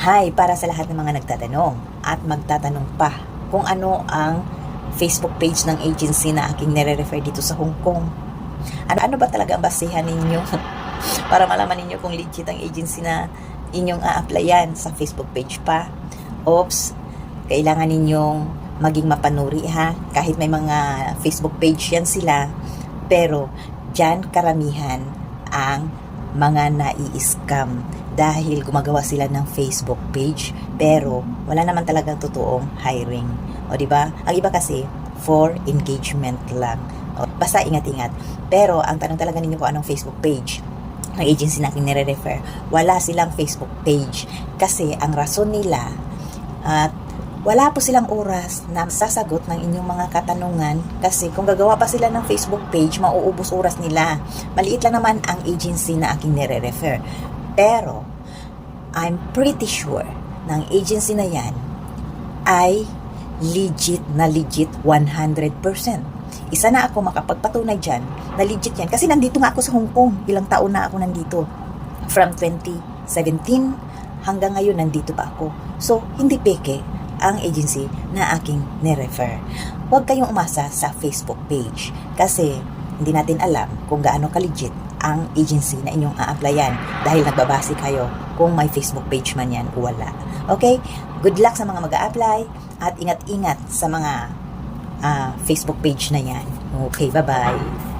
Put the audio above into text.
Hi para sa lahat ng mga nagtatanong at magtatanong pa kung ano ang Facebook page ng agency na aking nire-refer dito sa Hong Kong. Ano ba talaga ang basihan ninyo para malaman ninyo kung legit ang agency na inyong a-applyan sa Facebook page pa? Oops, kailangan ninyong maging mapanuri ha, kahit may mga Facebook page yan sila, pero dyan karamihan ang mga nai-scam dahil gumagawa sila ng Facebook page pero wala naman talagang totoong hiring. O di ba? Ang iba kasi for engagement lang. O, basta ingat-ingat. Pero ang tanong talaga ninyo kung anong Facebook page ng agency na aking nire-refer, wala silang Facebook page kasi ang rason nila at wala po silang oras na sasagot ng inyong mga katanungan kasi kung gagawa pa sila ng Facebook page, mauubos oras nila. Maliit lang naman ang agency na aking nire-refer. Pero, I'm pretty sure na ang agency na yan ay legit 100%. Isa na ako makapagpatunay dyan na legit yan. Kasi nandito nga ako sa Hong Kong. Ilang taon na ako nandito. From 2017 hanggang ngayon nandito pa ako. So, hindi peke ang agency na aking nirefer. Huwag kayong umasa sa Facebook page kasi hindi natin alam kung gaano ka-legit ang agency na inyong a-applyan dahil nagbabase kayo kung may Facebook page man yan o wala. Okay? Good luck sa mga mag-a-apply at ingat-ingat sa mga Facebook page na yan. Okay, bye-bye.